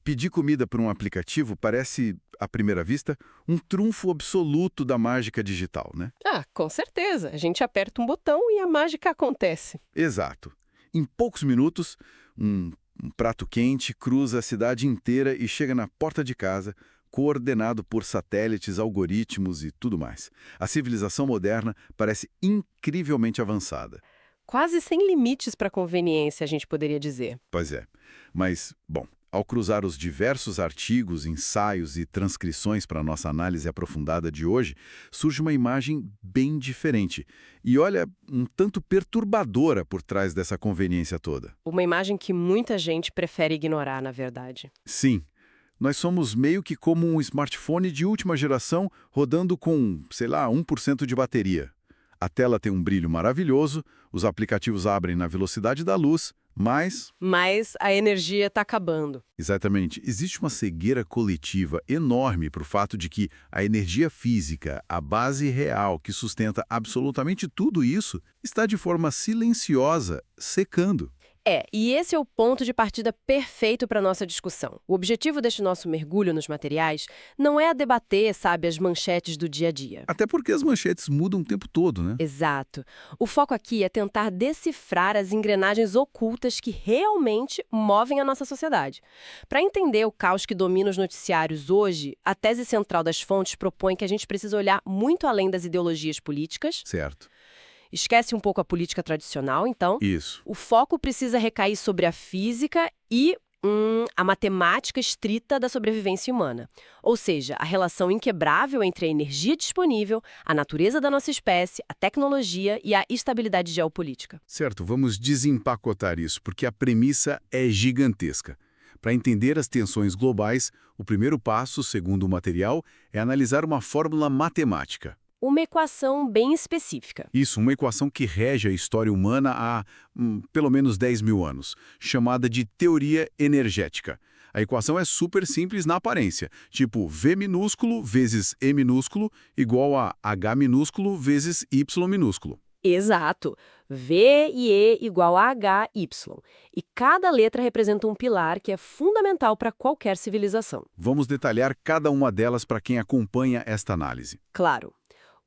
Pedir comida por um aplicativo parece, à primeira vista, um trunfo absoluto da mágica digital, né? Ah, com certeza. A gente aperta um botão e a mágica acontece. Exato. Em poucos minutos, um prato quente cruza a cidade inteira e chega na porta de casa, coordenado por satélites, algoritmos e tudo mais. A civilização moderna parece incrivelmente avançada. Quase sem limites para conveniência, a gente poderia dizer. Pois é. Mas, bom, ao cruzar os diversos artigos, ensaios e transcrições para a nossa análise aprofundada de hoje, surge uma imagem bem diferente. E olha, um tanto perturbadora por trás dessa conveniência toda. Uma imagem que muita gente prefere ignorar, na verdade. Sim, nós somos meio que como um smartphone de última geração rodando com, sei lá, 1% de bateria. A tela tem um brilho maravilhoso, os aplicativos abrem na velocidade da luz, mas... Mas a energia está acabando. Exatamente. Existe uma cegueira coletiva enorme para o fato de que a energia física, a base real que sustenta absolutamente tudo isso, está de forma silenciosa secando. E esse é o ponto de partida perfeito para a nossa discussão. O objetivo deste nosso mergulho nos materiais não é debater, sabe, as manchetes do dia a dia. Até porque as manchetes mudam o tempo todo, né? Exato. O foco aqui é tentar decifrar as engrenagens ocultas que realmente movem a nossa sociedade. Para entender o caos que domina os noticiários hoje, a tese central das fontes propõe que a gente precisa olhar muito além das ideologias políticas. Certo. Esquece um pouco a política tradicional, então. Isso. O foco precisa recair sobre a física e a matemática estrita da sobrevivência humana. Ou seja, a relação inquebrável entre a energia disponível, a natureza da nossa espécie, a tecnologia e a estabilidade geopolítica. Certo, vamos desempacotar isso, porque a premissa é gigantesca. Para entender as tensões globais, o primeiro passo, segundo o material, é analisar uma fórmula matemática. Uma equação bem específica. Isso, uma equação que rege a história humana há pelo menos 10 mil anos, chamada de teoria energética. A equação é super simples na aparência, tipo V minúsculo vezes E minúsculo igual a H minúsculo vezes Y minúsculo. Exato. V e E igual a H, Y. E cada letra representa um pilar que é fundamental para qualquer civilização. Vamos detalhar cada uma delas para quem acompanha esta análise. Claro.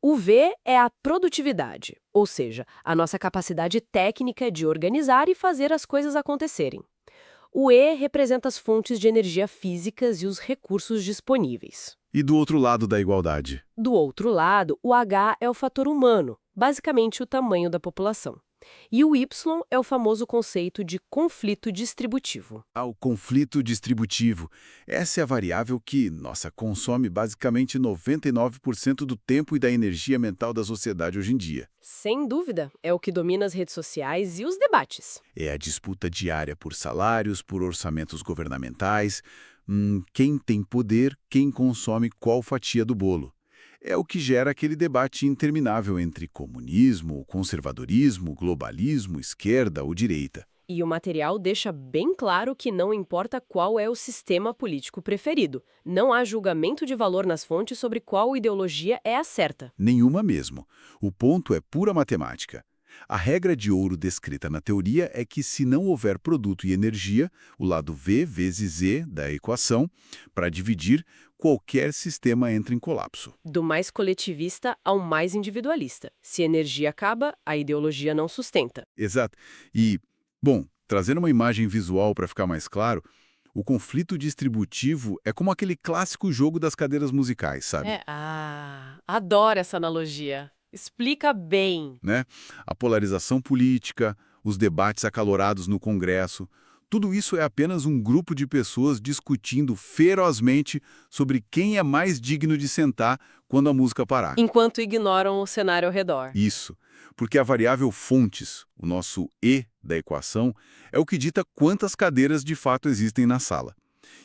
O V é a produtividade, ou seja, a nossa capacidade técnica de organizar e fazer as coisas acontecerem. O E representa as fontes de energia físicas e os recursos disponíveis. E do outro lado da igualdade? Do outro lado, o H é o fator humano, basicamente o tamanho da população. E o Y é o famoso conceito de conflito distributivo. O conflito distributivo. Essa é a variável que, consome basicamente 99% do tempo e da energia mental da sociedade hoje em dia. Sem dúvida, é o que domina as redes sociais e os debates. É a disputa diária por salários, por orçamentos governamentais. Quem tem poder, quem consome qual fatia do bolo. É o que gera aquele debate interminável entre comunismo, conservadorismo, globalismo, esquerda ou direita. E o material deixa bem claro que não importa qual é o sistema político preferido. Não há julgamento de valor nas fontes sobre qual ideologia é a certa. Nenhuma mesmo. O ponto é pura matemática. A regra de ouro descrita na teoria é que se não houver produto e energia, o lado V vezes E da equação, para dividir, qualquer sistema entra em colapso. Do mais coletivista ao mais individualista. Se a energia acaba, a ideologia não sustenta. Exato. E, bom, trazendo uma imagem visual para ficar mais claro, o conflito distributivo é como aquele clássico jogo das cadeiras musicais, sabe? Adoro essa analogia. Explica bem. Né? A polarização política, os debates acalorados no Congresso, tudo isso é apenas um grupo de pessoas discutindo ferozmente sobre quem é mais digno de sentar quando a música parar. Enquanto ignoram o cenário ao redor. Isso, porque a variável fontes, o nosso E da equação, é o que dita quantas cadeiras de fato existem na sala.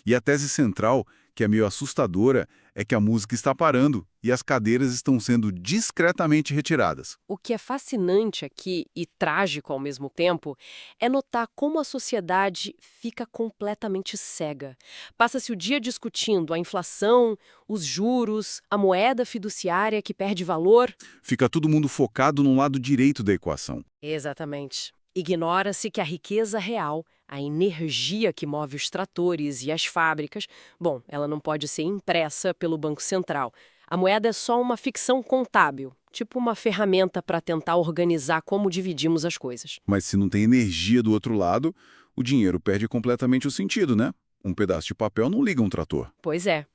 E a tese central, que é meio assustadora, é que a música está parando e as cadeiras estão sendo discretamente retiradas. O que é fascinante aqui, e trágico ao mesmo tempo, é notar como a sociedade fica completamente cega. Passa-se o dia discutindo a inflação, os juros, a moeda fiduciária que perde valor. Fica todo mundo focado no lado direito da equação. Exatamente. Ignora-se que a riqueza real, a energia que move os tratores e as fábricas, bom, ela não pode ser impressa pelo Banco Central. A moeda é só uma ficção contábil, tipo uma ferramenta para tentar organizar como dividimos as coisas. Mas se não tem energia do outro lado, o dinheiro perde completamente o sentido, né? Um pedaço de papel não liga um trator. Pois é.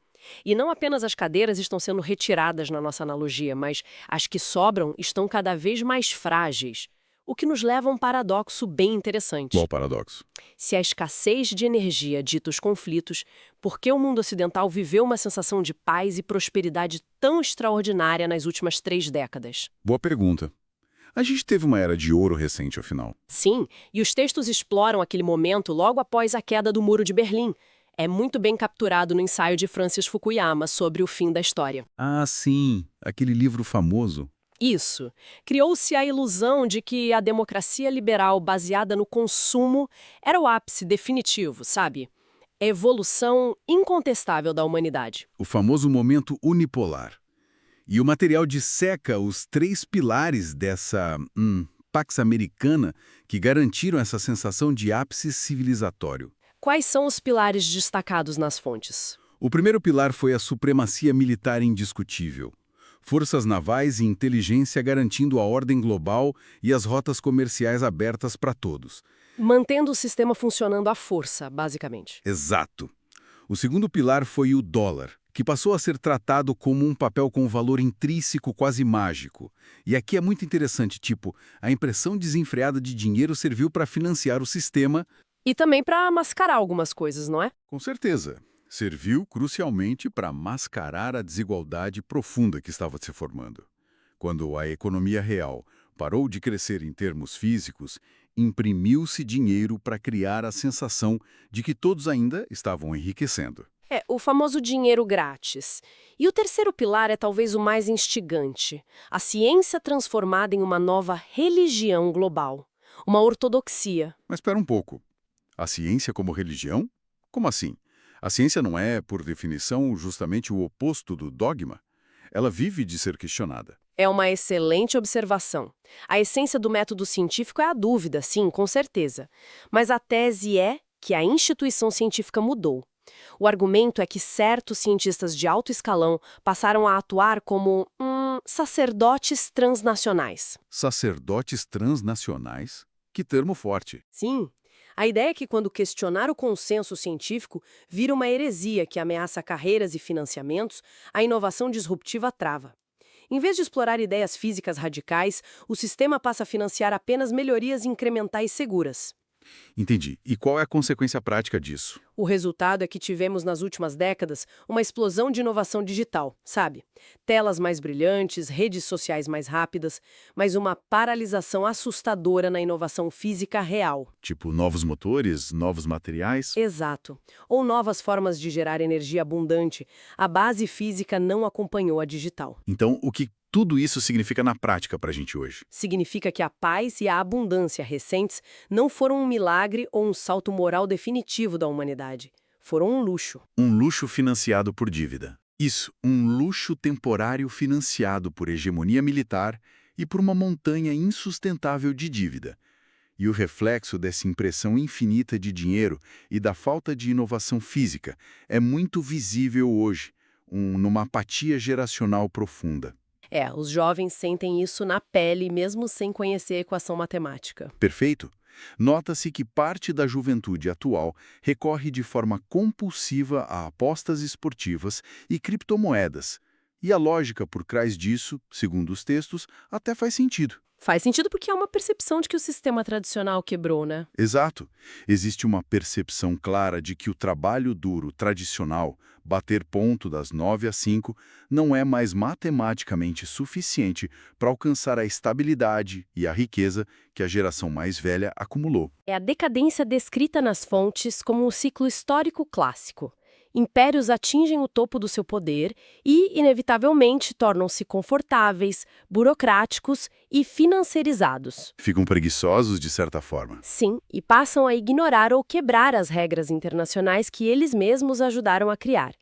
E não apenas as cadeiras estão sendo retiradas na nossa analogia, mas as que sobram estão cada vez mais frágeis. O que nos leva a um paradoxo bem interessante. Qual o paradoxo? Se a escassez de energia dita os conflitos, por que o mundo ocidental viveu uma sensação de paz e prosperidade tão extraordinária nas últimas 3 décadas? Boa pergunta. A gente teve uma era de ouro recente, afinal. Sim, e os textos exploram aquele momento logo após a queda do Muro de Berlim. É muito bem capturado no ensaio de Francis Fukuyama sobre o fim da história. Ah, sim. Aquele livro famoso. Isso. Criou-se a ilusão de que a democracia liberal baseada no consumo era o ápice definitivo, sabe? A evolução incontestável da humanidade. O famoso momento unipolar. E o material disseca os 3 pilares dessa Pax Americana que garantiram essa sensação de ápice civilizatório. Quais são os pilares destacados nas fontes? O primeiro pilar foi a supremacia militar indiscutível. Forças navais e inteligência garantindo a ordem global e as rotas comerciais abertas para todos. Mantendo o sistema funcionando à força, basicamente. Exato. O segundo pilar foi o dólar, que passou a ser tratado como um papel com valor intrínseco quase mágico. E aqui é muito interessante, tipo, a impressão desenfreada de dinheiro serviu para financiar o sistema. E também para mascarar algumas coisas, não é? Com certeza. Serviu crucialmente para mascarar a desigualdade profunda que estava se formando. Quando a economia real parou de crescer em termos físicos, imprimiu-se dinheiro para criar a sensação de que todos ainda estavam enriquecendo. O famoso dinheiro grátis. E o terceiro pilar é talvez o mais instigante. A ciência transformada em uma nova religião global. Uma ortodoxia. Mas espera um pouco. A ciência como religião? Como assim? A ciência não é, por definição, justamente o oposto do dogma? Ela vive de ser questionada. É uma excelente observação. A essência do método científico é a dúvida, sim, com certeza. Mas a tese é que a instituição científica mudou. O argumento é que certos cientistas de alto escalão passaram a atuar como sacerdotes transnacionais. Sacerdotes transnacionais? Que termo forte. Sim. A ideia é que quando questionar o consenso científico vira uma heresia que ameaça carreiras e financiamentos, a inovação disruptiva trava. Em vez de explorar ideias físicas radicais, o sistema passa a financiar apenas melhorias incrementais seguras. Entendi. E qual é a consequência prática disso? O resultado é que tivemos nas últimas décadas uma explosão de inovação digital, sabe? Telas mais brilhantes, redes sociais mais rápidas, mas uma paralisação assustadora na inovação física real. Tipo novos motores, novos materiais? Exato. Ou novas formas de gerar energia abundante. A base física não acompanhou a digital. Então, o que tudo isso significa na prática para a gente hoje? Significa que a paz e a abundância recentes não foram um milagre ou um salto moral definitivo da humanidade. Foram um luxo. Um luxo financiado por dívida. Isso, um luxo temporário financiado por hegemonia militar e por uma montanha insustentável de dívida. E o reflexo dessa impressão infinita de dinheiro e da falta de inovação física é muito visível hoje, numa apatia geracional profunda. Os jovens sentem isso na pele, mesmo sem conhecer a equação matemática. Perfeito? Nota-se que parte da juventude atual recorre de forma compulsiva a apostas esportivas e criptomoedas. E a lógica por trás disso, segundo os textos, até faz sentido. Faz sentido porque é uma percepção de que o sistema tradicional quebrou, né? Exato. Existe uma percepção clara de que o trabalho duro tradicional, bater ponto das 9 às 5, não é mais matematicamente suficiente para alcançar a estabilidade e a riqueza que a geração mais velha acumulou. É a decadência descrita nas fontes como um ciclo histórico clássico. Impérios atingem o topo do seu poder e, inevitavelmente, tornam-se confortáveis, burocráticos e financiarizados. Ficam preguiçosos, de certa forma. Sim, e passam a ignorar ou quebrar as regras internacionais que eles mesmos ajudaram a criar.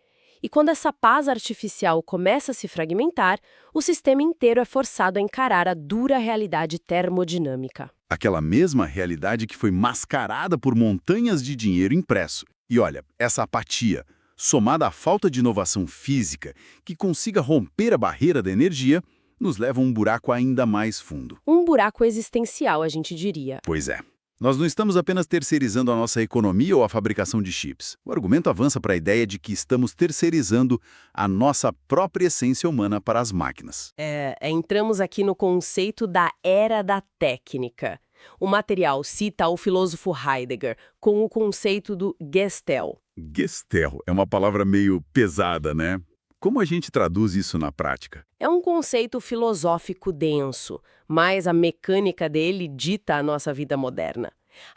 E quando essa paz artificial começa a se fragmentar, o sistema inteiro é forçado a encarar a dura realidade termodinâmica. Aquela mesma realidade que foi mascarada por montanhas de dinheiro impresso. E olha, essa apatia, somada à falta de inovação física que consiga romper a barreira da energia, nos leva a um buraco ainda mais fundo. Um buraco existencial, a gente diria. Pois é. Nós não estamos apenas terceirizando a nossa economia ou a fabricação de chips. O argumento avança para a ideia de que estamos terceirizando a nossa própria essência humana para as máquinas. Entramos aqui no conceito da era da técnica. O material cita o filósofo Heidegger com o conceito do Gestel. Gestel é uma palavra meio pesada, né? Como a gente traduz isso na prática? É um conceito filosófico denso, mas a mecânica dele dita a nossa vida moderna.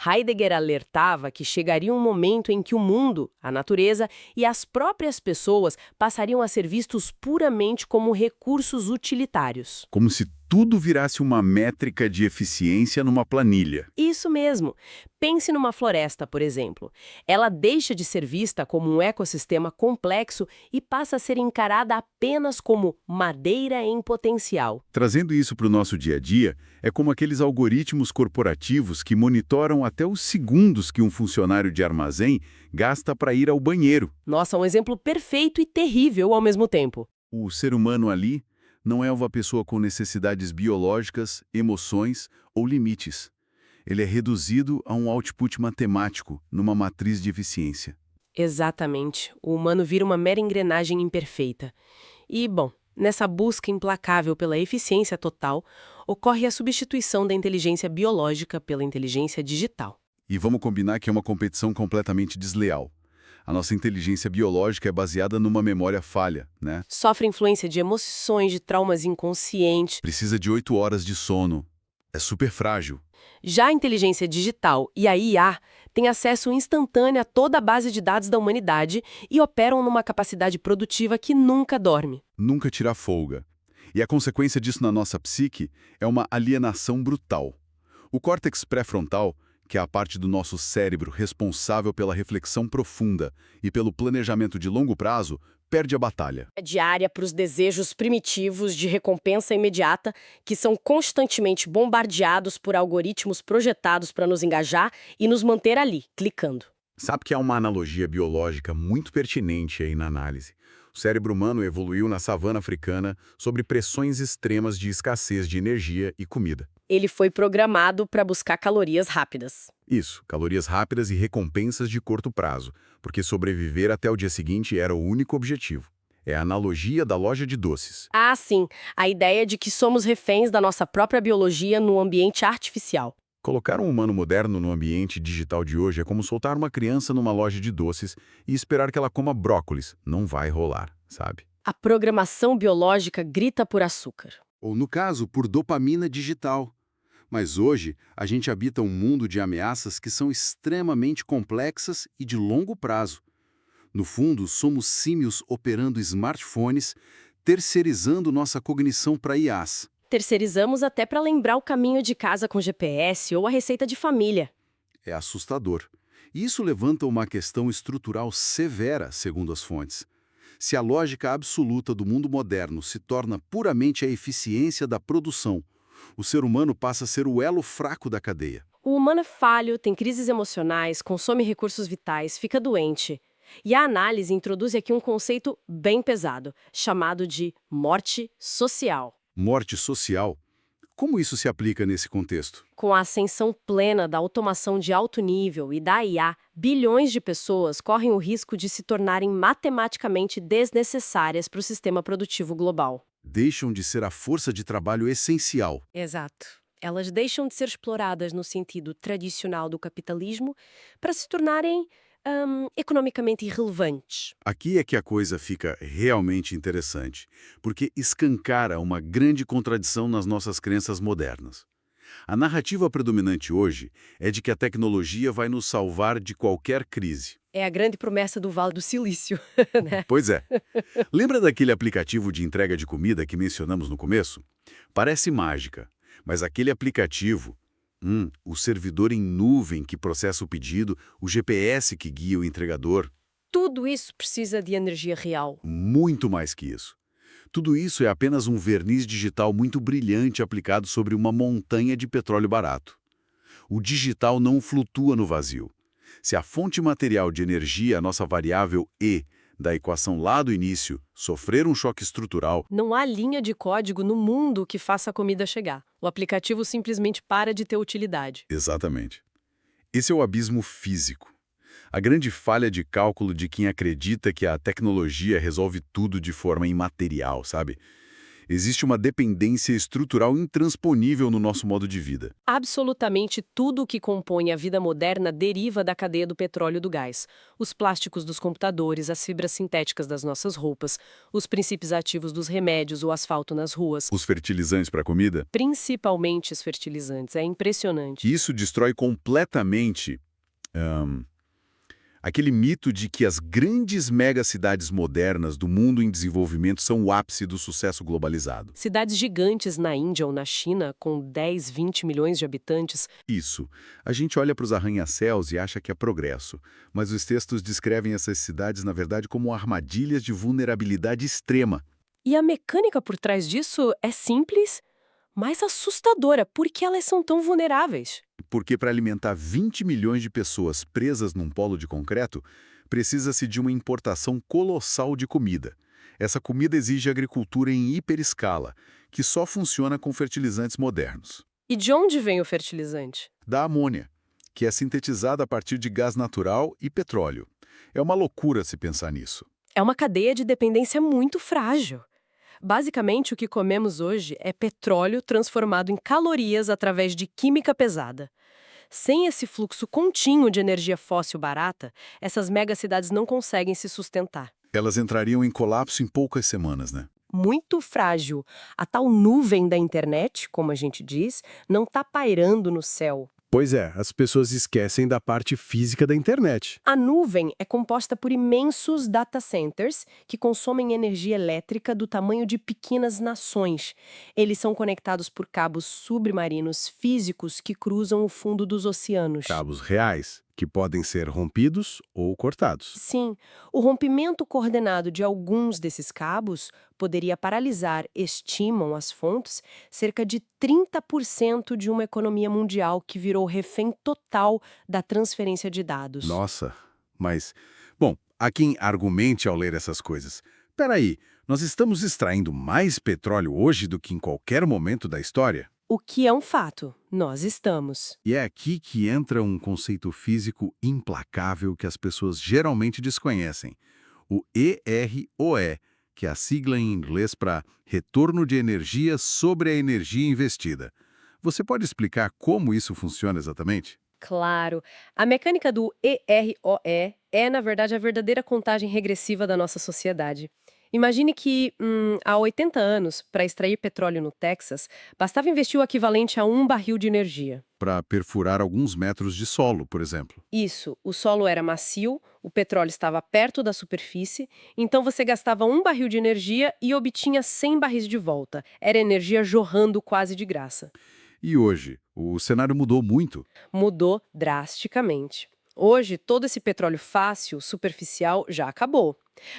Heidegger alertava que chegaria um momento em que o mundo, a natureza e as próprias pessoas passariam a ser vistos puramente como recursos utilitários. Como se tudo virasse uma métrica de eficiência numa planilha. Isso mesmo. Pense numa floresta, por exemplo. Ela deixa de ser vista como um ecossistema complexo e passa a ser encarada apenas como madeira em potencial. Trazendo isso para o nosso dia a dia, é como aqueles algoritmos corporativos que monitoram até os segundos que um funcionário de armazém gasta para ir ao banheiro. Nossa, um exemplo perfeito e terrível ao mesmo tempo. O ser humano ali não é uma pessoa com necessidades biológicas, emoções ou limites. Ele é reduzido a um output matemático numa matriz de eficiência. Exatamente. O humano vira uma mera engrenagem imperfeita. E, bom, nessa busca implacável pela eficiência total, ocorre a substituição da inteligência biológica pela inteligência digital. E vamos combinar que é uma competição completamente desleal. A nossa inteligência biológica é baseada numa memória falha, né? Sofre influência de emoções, de traumas inconscientes. Precisa de 8 horas de sono. É super frágil. Já a inteligência digital e a IA têm acesso instantâneo a toda a base de dados da humanidade e operam numa capacidade produtiva que nunca dorme. Nunca tira folga. E a consequência disso na nossa psique é uma alienação brutal. O córtex pré-frontal, que é a parte do nosso cérebro responsável pela reflexão profunda e pelo planejamento de longo prazo, perde a batalha. É diária para os desejos primitivos de recompensa imediata, que são constantemente bombardeados por algoritmos projetados para nos engajar e nos manter ali, clicando. Sabe que há uma analogia biológica muito pertinente aí na análise. O cérebro humano evoluiu na savana africana sob pressões extremas de escassez de energia e comida. Ele foi programado para buscar calorias rápidas. Isso, calorias rápidas e recompensas de curto prazo, porque sobreviver até o dia seguinte era o único objetivo. É a analogia da loja de doces. Ah, sim, a ideia de que somos reféns da nossa própria biologia no ambiente artificial. Colocar um humano moderno no ambiente digital de hoje é como soltar uma criança numa loja de doces e esperar que ela coma brócolis. Não vai rolar, sabe? A programação biológica grita por açúcar. Ou, no caso, por dopamina digital. Mas hoje, a gente habita um mundo de ameaças que são extremamente complexas e de longo prazo. No fundo, somos símios operando smartphones, terceirizando nossa cognição para IAs. Terceirizamos até para lembrar o caminho de casa com GPS ou a receita de família. É assustador. E isso levanta uma questão estrutural severa, segundo as fontes. Se a lógica absoluta do mundo moderno se torna puramente a eficiência da produção, o ser humano passa a ser o elo fraco da cadeia. O humano é falho, tem crises emocionais, consome recursos vitais, fica doente. E a análise introduz aqui um conceito bem pesado, chamado de morte social. Morte social? Como isso se aplica nesse contexto? Com a ascensão plena da automação de alto nível e da IA, bilhões de pessoas correm o risco de se tornarem matematicamente desnecessárias para o sistema produtivo global. Deixam de ser a força de trabalho essencial. Exato. Elas deixam de ser exploradas no sentido tradicional do capitalismo para se tornarem economicamente irrelevantes. Aqui é que a coisa fica realmente interessante, porque escancara uma grande contradição nas nossas crenças modernas. A narrativa predominante hoje é de que a tecnologia vai nos salvar de qualquer crise. É a grande promessa do Vale do Silício, né? Pois é. Lembra daquele aplicativo de entrega de comida que mencionamos no começo? Parece mágica, mas aquele aplicativo, o servidor em nuvem que processa o pedido, o GPS que guia o entregador... Tudo isso precisa de energia real. Muito mais que isso. Tudo isso é apenas um verniz digital muito brilhante aplicado sobre uma montanha de petróleo barato. O digital não flutua no vazio. Se a fonte material de energia, a nossa variável E, da equação lá do início, sofrer um choque estrutural, Não há linha de código no mundo que faça a comida chegar. O aplicativo simplesmente para de ter utilidade. exatamente. Esse é o abismo físico. A grande falha de cálculo de quem acredita que a tecnologia resolve tudo de forma imaterial, sabe? Existe uma dependência estrutural intransponível no nosso modo de vida. Absolutamente tudo o que compõe a vida moderna deriva da cadeia do petróleo e do gás. Os plásticos dos computadores, as fibras sintéticas das nossas roupas, os princípios ativos dos remédios, o asfalto nas ruas. Os fertilizantes para a comida? Principalmente os fertilizantes. É impressionante. Isso destrói completamente aquele mito de que as grandes megacidades modernas do mundo em desenvolvimento são o ápice do sucesso globalizado. Cidades gigantes na Índia ou na China, com 10, 20 milhões de habitantes, Isso. A gente olha para os arranha-céus e acha que é progresso, mas os textos descrevem essas cidades, na verdade, como armadilhas de vulnerabilidade extrema. e a mecânica por trás disso é simples, mas assustadora, porque elas são tão vulneráveis. Porque para alimentar 20 milhões de pessoas presas num polo de concreto, precisa-se de uma importação colossal de comida. Essa comida exige agricultura em hiperescala, que só funciona com fertilizantes modernos. E de onde vem o fertilizante? Da amônia, que é sintetizada a partir de gás natural e petróleo. É uma loucura se pensar nisso. É uma cadeia de dependência muito frágil. Basicamente, o que comemos hoje é petróleo transformado em calorias através de química pesada. Sem esse fluxo contínuo de energia fóssil barata, essas megacidades não conseguem se sustentar. Elas entrariam em colapso em poucas semanas, né? Muito frágil. A tal nuvem da internet, como a gente diz, não está pairando no céu. Pois é, as pessoas esquecem da parte física da internet. A nuvem é composta por imensos data centers que consomem energia elétrica do tamanho de pequenas nações. Eles são conectados por cabos submarinos físicos que cruzam o fundo dos oceanos. Cabos reais, que podem ser rompidos ou cortados. Sim, o rompimento coordenado de alguns desses cabos poderia paralisar, estimam as fontes, cerca de 30% de uma economia mundial que virou refém total da transferência de dados. Nossa, mas... Bom, há quem argumente ao ler essas coisas. Peraí, nós estamos extraindo mais petróleo hoje do que em qualquer momento da história? O que é um fato, nós estamos. E é aqui que entra um conceito físico implacável que as pessoas geralmente desconhecem. O EROE, que é a sigla em inglês para Retorno de Energia sobre a Energia Investida. Você pode explicar como isso funciona exatamente? Claro, a mecânica do EROE é, na verdade, a verdadeira contagem regressiva da nossa sociedade. Imagine que, há 80 anos, para extrair petróleo no Texas, bastava investir o equivalente a um barril de energia. Para perfurar alguns metros de solo, por exemplo. Isso, o solo era macio, o petróleo estava perto da superfície, então você gastava um barril de energia e obtinha 100 barris de volta. Era energia jorrando quase de graça. E hoje, o cenário mudou muito. Mudou drasticamente. Hoje, todo esse petróleo fácil, superficial, já acabou.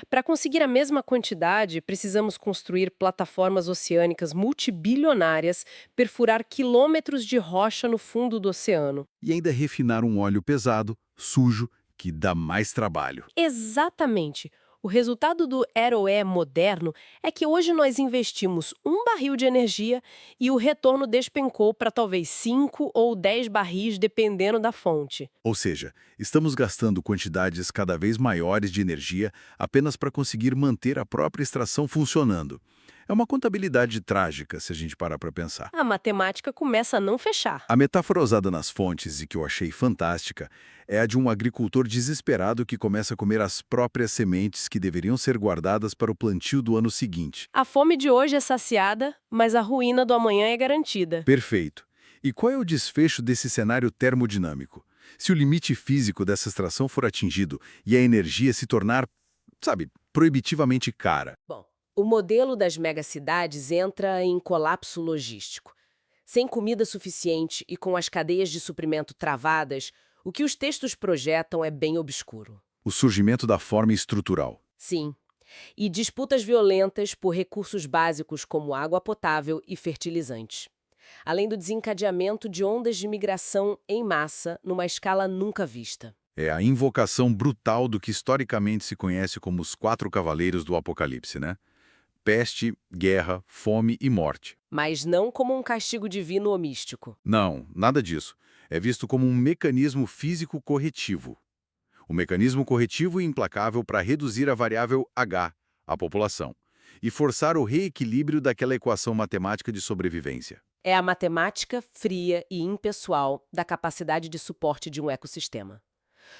Para conseguir a mesma quantidade, precisamos construir plataformas oceânicas multibilionárias, perfurar quilômetros de rocha no fundo do oceano. E ainda refinar um óleo pesado, sujo, que dá mais trabalho. Exatamente. O resultado do EROE moderno é que hoje nós investimos um barril de energia e o retorno despencou para talvez 5 ou 10 barris, dependendo da fonte. Ou seja, estamos gastando quantidades cada vez maiores de energia apenas para conseguir manter a própria extração funcionando. É uma contabilidade trágica, se a gente parar para pensar. A matemática começa a não fechar. A metáfora usada nas fontes e que eu achei fantástica é a de um agricultor desesperado que começa a comer as próprias sementes que deveriam ser guardadas para o plantio do ano seguinte. A fome de hoje é saciada, mas a ruína do amanhã é garantida. Perfeito. E qual é o desfecho desse cenário termodinâmico? Se o limite físico dessa extração for atingido e a energia se tornar, sabe, proibitivamente cara. Bom, o modelo das megacidades entra em colapso logístico. Sem comida suficiente e com as cadeias de suprimento travadas, o que os textos projetam é bem obscuro. O surgimento da fome estrutural. Sim. E disputas violentas por recursos básicos como água potável e fertilizantes. além do desencadeamento de ondas de migração em massa numa escala nunca vista. É a invocação brutal do que historicamente se conhece como os 4 cavaleiros do Apocalipse, né? Peste, guerra, fome e morte. Mas não como um castigo divino ou místico. Não, nada disso. É visto como um mecanismo físico corretivo. O mecanismo corretivo e implacável para reduzir a variável H, a população, e forçar o reequilíbrio daquela equação matemática de sobrevivência. É a matemática fria e impessoal da capacidade de suporte de um ecossistema.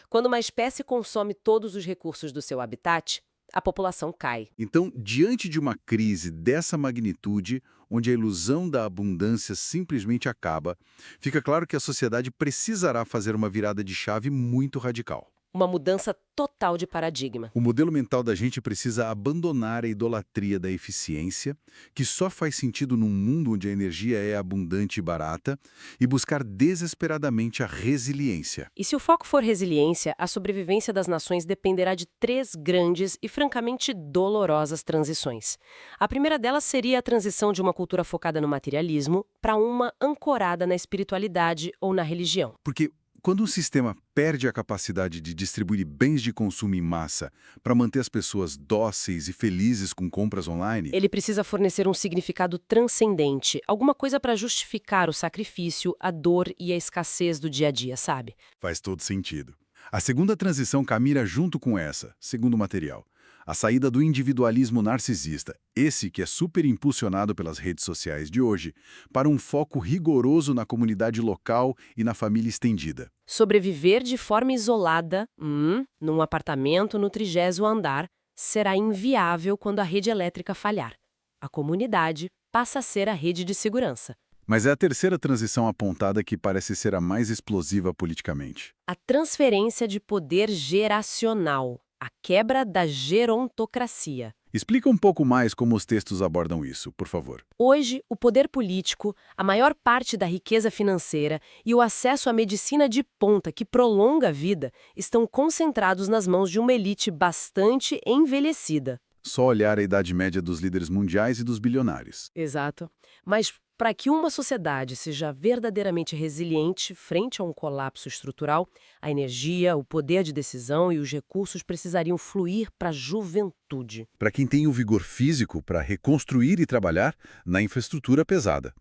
Quando uma espécie consome todos os recursos do seu habitat, a população cai. Então, diante de uma crise dessa magnitude, onde a ilusão da abundância simplesmente acaba, fica claro que a sociedade precisará fazer uma virada de chave muito radical. Uma mudança total de paradigma. O modelo mental da gente precisa abandonar a idolatria da eficiência, que só faz sentido num mundo onde a energia é abundante e barata, e buscar desesperadamente a resiliência. E se o foco for resiliência, a sobrevivência das nações dependerá de 3 grandes e francamente dolorosas transições. A primeira delas seria a transição de uma cultura focada no materialismo para uma ancorada na espiritualidade ou na religião. Porque quando um sistema perde a capacidade de distribuir bens de consumo em massa para manter as pessoas dóceis e felizes com compras online, Ele precisa fornecer um significado transcendente, alguma coisa para justificar o sacrifício, a dor e a escassez do dia a dia, sabe? faz todo sentido. A segunda transição caminha junto com essa, segundo o material. A saída do individualismo narcisista, esse que é super impulsionado pelas redes sociais de hoje, para um foco rigoroso na comunidade local e na família estendida. Sobreviver de forma isolada, num apartamento no 30º andar, será inviável quando a rede elétrica falhar. A comunidade passa a ser a rede de segurança. Mas é a terceira transição apontada que parece ser a mais explosiva politicamente. A transferência de poder geracional, a quebra da gerontocracia. Explica um pouco mais como os textos abordam isso, por favor. Hoje, o poder político, a maior parte da riqueza financeira e o acesso à medicina de ponta que prolonga a vida estão concentrados nas mãos de uma elite bastante envelhecida. Só olhar a idade média dos líderes mundiais e dos bilionários. Exato. Mas para que uma sociedade seja verdadeiramente resiliente frente a um colapso estrutural, a energia, o poder de decisão e os recursos precisariam fluir para a juventude. Para quem tem o vigor físico para reconstruir e trabalhar na infraestrutura pesada.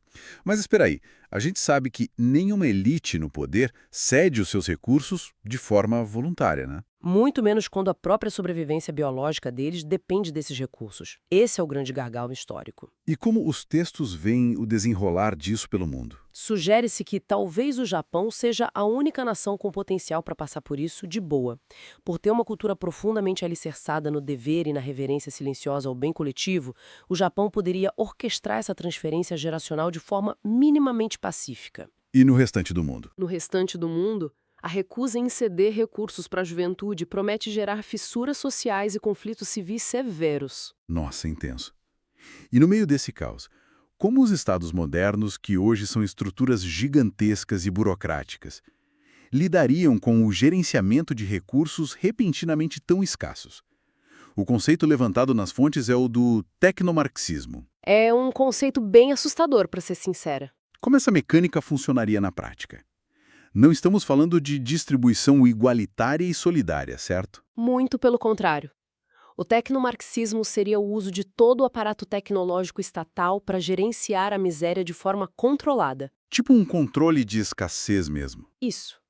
Mas espera aí, a gente sabe que nenhuma elite no poder cede os seus recursos de forma voluntária, né? Muito menos quando a própria sobrevivência biológica deles depende desses recursos. Esse é o grande gargalo histórico. E como os textos veem o desenrolar disso pelo mundo? Sugere-se que talvez o Japão seja a única nação com potencial para passar por isso de boa. Por ter uma cultura profundamente alicerçada no dever e na reverência silenciosa ao bem coletivo, o Japão poderia orquestrar essa transferência geracional de forma minimamente pacífica. E no restante do mundo? No restante do mundo, a recusa em ceder recursos para a juventude promete gerar fissuras sociais e conflitos civis severos. Nossa, intenso. E no meio desse caos, como os estados modernos, que hoje são estruturas gigantescas e burocráticas, lidariam com o gerenciamento de recursos repentinamente tão escassos? O conceito levantado nas fontes é o do tecnomarxismo. É um conceito bem assustador, para ser sincera. Como essa mecânica funcionaria na prática? Não estamos falando de distribuição igualitária e solidária, certo? Muito pelo contrário. O tecnomarxismo seria o uso de todo o aparato tecnológico estatal para gerenciar a miséria de forma controlada. Tipo um controle de escassez mesmo. Isso.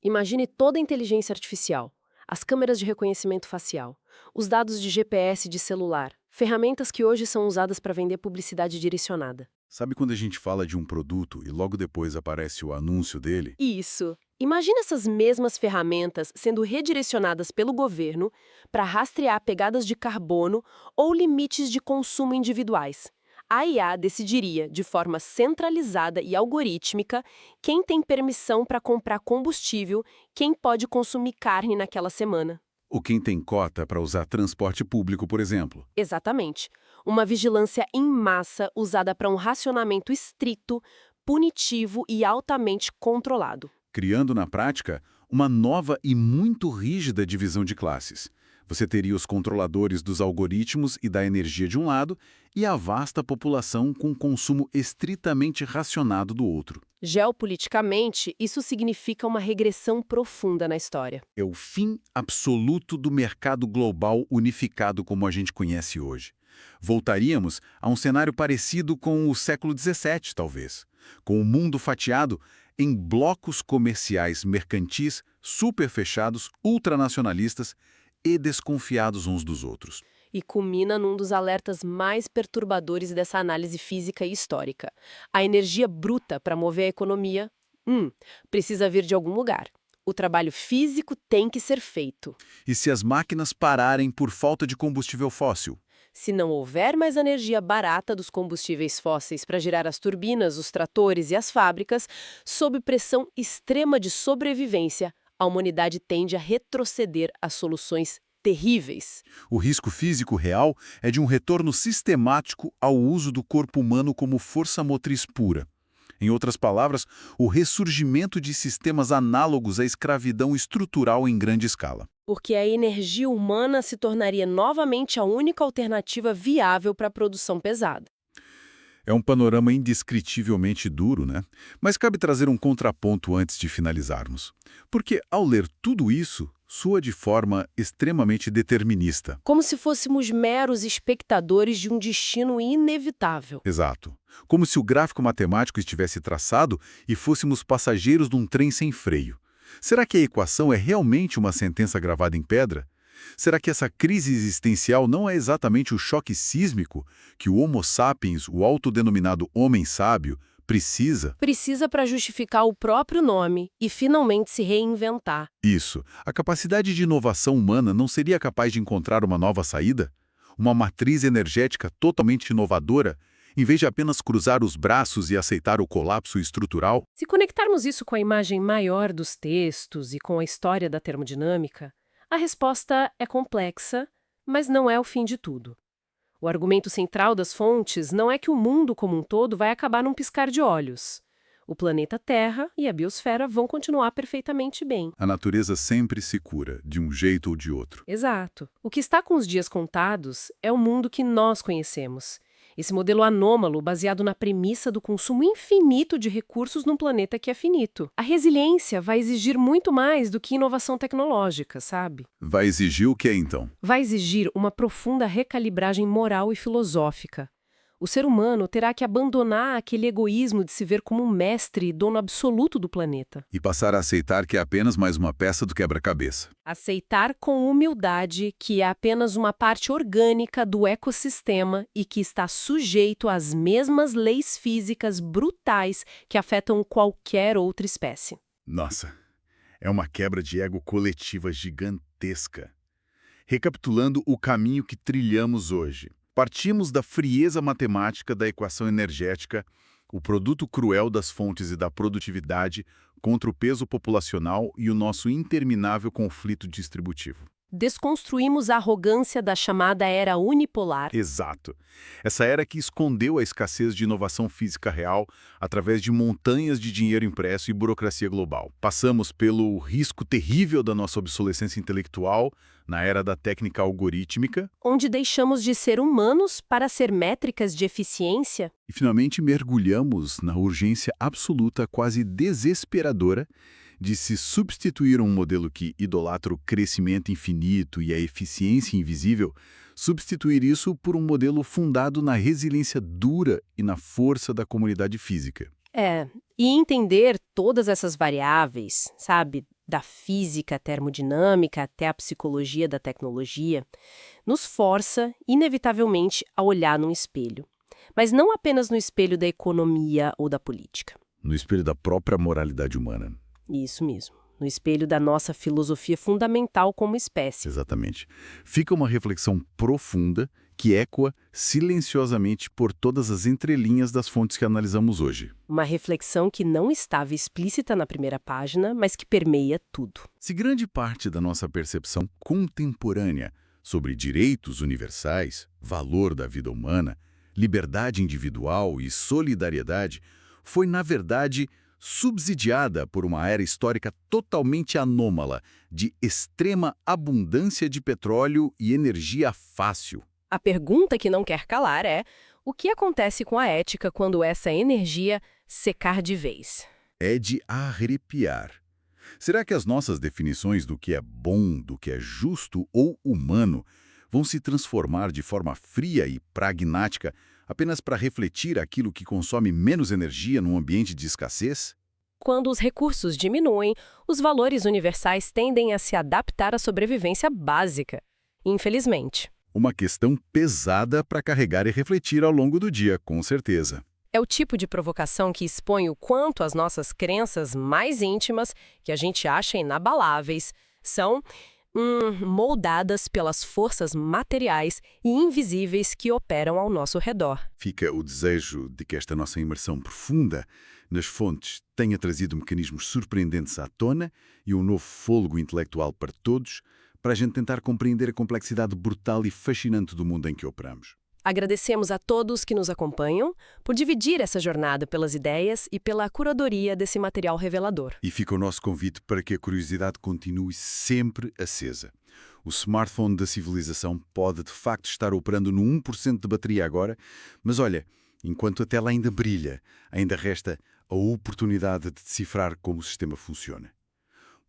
Imagine toda a inteligência artificial, as câmeras de reconhecimento facial, os dados de GPS de celular, ferramentas que hoje são usadas para vender publicidade direcionada. Sabe quando a gente fala de um produto e logo depois aparece o anúncio dele? Isso. Imagina essas mesmas ferramentas sendo redirecionadas pelo governo para rastrear pegadas de carbono ou limites de consumo individuais. A IA decidiria, de forma centralizada e algorítmica, quem tem permissão para comprar combustível, quem pode consumir carne naquela semana. Ou quem tem cota para usar transporte público, por exemplo. Exatamente. Uma vigilância em massa usada para um racionamento estrito, punitivo e altamente controlado. Criando, na prática, uma nova e muito rígida divisão de classes. Você teria os controladores dos algoritmos e da energia de um lado e a vasta população com consumo estritamente racionado do outro. Geopoliticamente, isso significa uma regressão profunda na história. É o fim absoluto do mercado global unificado como a gente conhece hoje. Voltaríamos a um cenário parecido com o século XVII, talvez, com o mundo fatiado em blocos comerciais mercantis super fechados, ultranacionalistas e desconfiados uns dos outros. E culmina num dos alertas mais perturbadores dessa análise física e histórica. A energia bruta para mover a economia, precisa vir de algum lugar. O trabalho físico tem que ser feito. E se as máquinas pararem por falta de combustível fóssil? Se não houver mais energia barata dos combustíveis fósseis para girar as turbinas, os tratores e as fábricas, sob pressão extrema de sobrevivência, a humanidade tende a retroceder a soluções terríveis. O risco físico real é de um retorno sistemático ao uso do corpo humano como força motriz pura. Em outras palavras, o ressurgimento de sistemas análogos à escravidão estrutural em grande escala. Porque a energia humana se tornaria novamente a única alternativa viável para a produção pesada. É um panorama indescritivelmente duro, né? Mas cabe trazer um contraponto antes de finalizarmos. Porque, ao ler tudo isso, soa de forma extremamente determinista. Como se fôssemos meros espectadores de um destino inevitável. Exato. Como se o gráfico matemático estivesse traçado e fôssemos passageiros de um trem sem freio. Será que a equação é realmente uma sentença gravada em pedra? Será que essa crise existencial não é exatamente o choque sísmico que o Homo sapiens, o autodenominado homem sábio, precisa? Precisa para justificar o próprio nome e finalmente se reinventar. Isso. A capacidade de inovação humana não seria capaz de encontrar uma nova saída? Uma matriz energética totalmente inovadora, em vez de apenas cruzar os braços e aceitar o colapso estrutural? Se conectarmos isso com a imagem maior dos textos e com a história da termodinâmica, a resposta é complexa, mas não é o fim de tudo. O argumento central das fontes não é que o mundo como um todo vai acabar num piscar de olhos. O planeta Terra e a biosfera vão continuar perfeitamente bem. A natureza sempre se cura, de um jeito ou de outro. Exato. O que está com os dias contados é o mundo que nós conhecemos. Esse modelo anômalo baseado na premissa do consumo infinito de recursos num planeta que é finito. A resiliência vai exigir muito mais do que inovação tecnológica, sabe? Vai exigir o que então? Vai exigir uma profunda recalibragem moral e filosófica. O ser humano terá que abandonar aquele egoísmo de se ver como um mestre e dono absoluto do planeta. E passar a aceitar que é apenas mais uma peça do quebra-cabeça. Aceitar com humildade que é apenas uma parte orgânica do ecossistema e que está sujeito às mesmas leis físicas brutais que afetam qualquer outra espécie. Nossa, é uma quebra de ego coletiva gigantesca. Recapitulando o caminho que trilhamos hoje. Partimos da frieza matemática da equação energética, o produto cruel das fontes e da produtividade contra o peso populacional e o nosso interminável conflito distributivo. Desconstruímos a arrogância da chamada era unipolar. Exato. Essa era que escondeu a escassez de inovação física real através de montanhas de dinheiro impresso e burocracia global. Passamos pelo risco terrível da nossa obsolescência intelectual na era da técnica algorítmica. Onde deixamos de ser humanos para ser métricas de eficiência. E finalmente mergulhamos na urgência absoluta, quase desesperadora, de se substituir um modelo que idolatra o crescimento infinito e a eficiência invisível, substituir isso por um modelo fundado na resiliência dura e na força da comunidade física. E entender todas essas variáveis, sabe, da física termodinâmica até a psicologia da tecnologia, nos força, inevitavelmente, a olhar num espelho. Mas não apenas no espelho da economia ou da política. No espelho da própria moralidade humana. Isso mesmo. No espelho da nossa filosofia fundamental como espécie. Exatamente. Fica uma reflexão profunda que ecoa silenciosamente por todas as entrelinhas das fontes que analisamos hoje. Uma reflexão que não estava explícita na primeira página, mas que permeia tudo. Se grande parte da nossa percepção contemporânea sobre direitos universais, valor da vida humana, liberdade individual e solidariedade foi, na verdade, subsidiada por uma era histórica totalmente anômala, de extrema abundância de petróleo e energia fácil. A pergunta que não quer calar é: o que acontece com a ética quando essa energia secar de vez? É de arrepiar. Será que as nossas definições do que é bom, do que é justo ou humano vão se transformar de forma fria e pragmática apenas para refletir aquilo que consome menos energia num ambiente de escassez? Quando os recursos diminuem, os valores universais tendem a se adaptar à sobrevivência básica. Infelizmente. Uma questão pesada para carregar e refletir ao longo do dia, com certeza. É o tipo de provocação que expõe o quanto as nossas crenças mais íntimas, que a gente acha inabaláveis, são moldadas pelas forças materiais e invisíveis que operam ao nosso redor. Fica o desejo de que esta nossa imersão profunda nas fontes tenha trazido mecanismos surpreendentes à tona e um novo fôlego intelectual para todos, para a gente tentar compreender a complexidade brutal e fascinante do mundo em que operamos. Agradecemos a todos que nos acompanham por dividir essa jornada pelas ideias e pela curadoria desse material revelador. E fica o nosso convite para que a curiosidade continue sempre acesa. O smartphone da civilização pode, de facto, estar operando no 1% de bateria agora, mas olha, enquanto a tela ainda brilha, ainda resta a oportunidade de decifrar como o sistema funciona.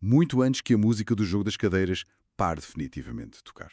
Muito antes que a música do jogo das cadeiras pare definitivamente de tocar.